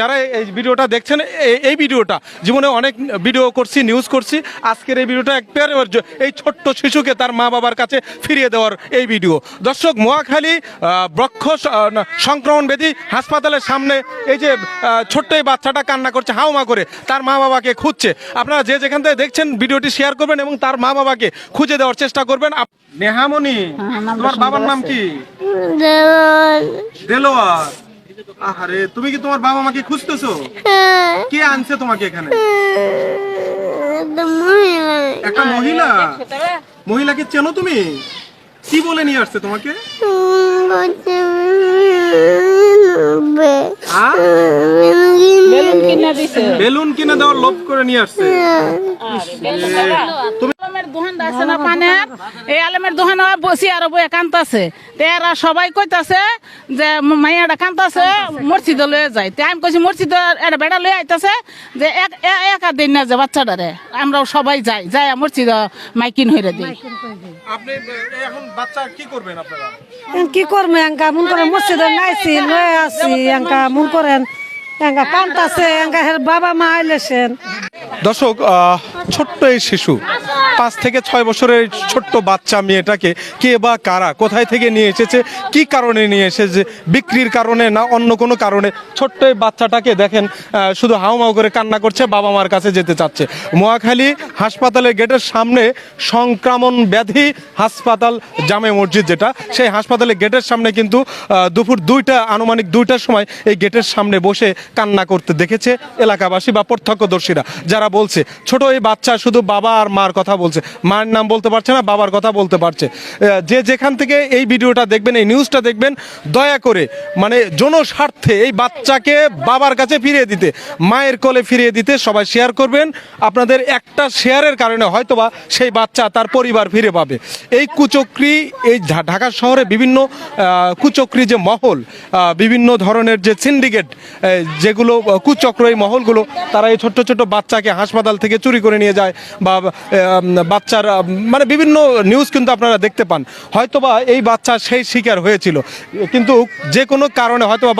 যারা এই ভিডিওটা দেখছেন, এই ভিডিওটা জীবনে অনেক ভিডিও করছি, নিউজ করছি, আজকের এই ভিডিওটা একবারে এই ছোট্ট শিশুকে তার মা বাবার কাছে ফিরিয়ে দেওয়ার এই ভিডিও। দর্শক, মহাখালী বৃক্ষ সংক্রমণ ব্যাধি হাসপাতালের সামনে এই যে ছোট্ট এই বাচ্চাটা কান্না করছে হাউমা করে, তার মা বাবাকে খুঁজছে। আপনারা যে যেখান থেকে দেখছেন ভিডিওটি শেয়ার করবেন এবং তার মা বাবাকে খুঁজে দেওয়ার চেষ্টা করবেন। নেহামণি, তোমার বাবার নাম কি? দেলোয়ার। আহারে, তুমি কি তোমার বাবা মাকে খুঁজতেছো? কে আনছে তোমাকে এখানে? একটা মহিলা। মহিলাকে চেনো তুমি? কি বলে নিয়ে আসছে তোমাকে? বেলুন কিনে দেওয়ার লোভ করে নিয়ে আসছে। তুমি দোকান আছে না পানের, এই আলমের দোকানে বসি আর বই কান্ত আছে, এরা সবাই কইতাছে যে মাইয়াটা কান্ত আছে, মসজিদে লয়ে যায়। আমি কইছি মসজিদে এটা বেড়া লয়ে আইতাছে যে একা দিন না যে বাচ্চাটারে, আমরাও সবাই যাই মসজিদে মাইকিন হইরে দিই। আপনি এখন বাচ্চা কি করবেন আপনারা? কি করবে এঙ্কা মন করে মসজিদে নাইছি লয়ে আসি, এঙ্কা মন করেন এঙ্কা কান্তাছে, এঙ্কা হের বাবা মা আইলেছেন। দর্শক, ছোট্ট এই শিশু 5 থেকে 6 বছরের ছোট্ট বাচ্চা মেয়েটাকে কে বা কারা কোথায় থেকে নিয়ে এসেছে, কি কারণে নিয়ে এসেছে, বিক্রির কারণে না অন্য কোনো কারণে, ছোট্ট এই বাচ্চাটাকে দেখেন শুধু হাউমাউ করে কান্না করছে, বাবা মার কাছে যেতে চাচ্ছে। মহাখালী হাসপাতালের গেটের সামনে সংক্রমণ ব্যাধি হাসপাতাল জামে মসজিদ, যেটা সেই হাসপাতালের গেটের সামনে কিন্তু দুপুর আনুমানিক 2টার সময় এই গেটের সামনে বসে কান্না করতে দেখেছে এলাকাবাসী বা প্রত্যক্ষদর্শীরা, যারা বলছে ছোট এই বাচ্চা শুধু বাবা আর মার কথা বলছে, মায়ের নাম বলতে পারছে না, বাবার কথা বলতে পারছে। যে যেখান থেকে এই ভিডিওটা দেখবেন, এই নিউজটা দেখবেন, দয়া করে মানে জনস্বার্থে এই বাচ্চাকে বাবার কাছে ফিরিয়ে দিতে, মায়ের কোলে ফিরিয়ে দিতে সবাই শেয়ার করবেন। আপনাদের একটা শেয়ারের কারণে হয়তোবা সেই বাচ্চা তার পরিবার ফিরে পাবে। এই কুচক্রি, এই ঢাকা শহরে বিভিন্ন কুচক্রি যে মহল, বিভিন্ন ধরনের যে সিন্ডিকেট, যেগুলো কুচক্র, এই মহলগুলো তারা এই ছোট্ট ছোট্ট বাচ্চাকে হাসপাতাল থেকে চুরি করে নিয়ে যায় বা বাচ্চার মানে বিভিন্ন নিউজ কিন্তু আপনারা দেখতে পান। হয়তোবা এই বাচ্চা সেই শিকার হয়েছিল, কিন্তু যে কোনো কারণে হয়তোবা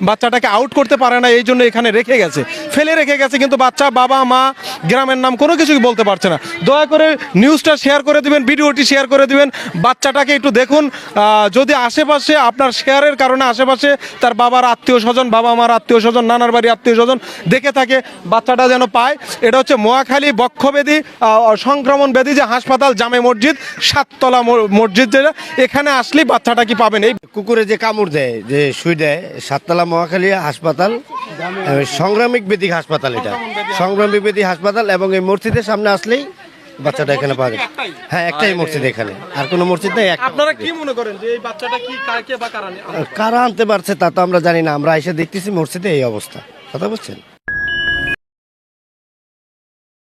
বাচ্চাটাকে আউট করতে পারে না, এই জন্য এখানে রেখে গেছে, ফেলে রেখে গেছে, কিন্তু বাচ্চা বাবা মা গ্রামের নাম কোনো কিছুই বলতে পারছে না। দয়া করে নিউজটা শেয়ার করে দিবেন, ভিডিওটি শেয়ার করে দিবেন, বাচ্চাটাকে একটু দেখুন। যদি আশেপাশে আপনার শেয়ারের কারণে আশেপাশে তার বাবার আত্মীয় স্বজন, বাবা মার আত্মীয় স্বজন, নানার বাড়ির আত্মীয় স্বজন দেখে থাকে, বাচ্চাটা যেন পায়। এটা হচ্ছে মহাখালী বক্ষব্যাধি সংক্রমণ ব্যাধি যে হাসপাতাল জামে মসজিদ, 7তলা মসজিদ, যেটা এখানে আসলেই বাচ্চাটা কি পাবেন। এই কুকুরে যে কামড় দেয়, যে সুই দেয়, 7তলা মহাখালী হাসপাতাল সংগ্রামিক ব্যাধি হাসপাতাল, এটা সংগ্রামিক ব্যাধি হাসপাতাল। এবং এই মসজিদের সামনে আসলেই বাচ্চাটা এখানে পাওয়া যায়। হ্যাঁ, একটাই মসজিদ এখানে, আর কোনো মসজিদ নেই। আপনারা কি মনে করেন যে এই বাচ্চাটা কি কাকে বা কারা আনতে পারছে তা তো আমরা জানি না, আমরা এসে দেখতেছি মসজিদে এই অবস্থা। কথা বলছেন।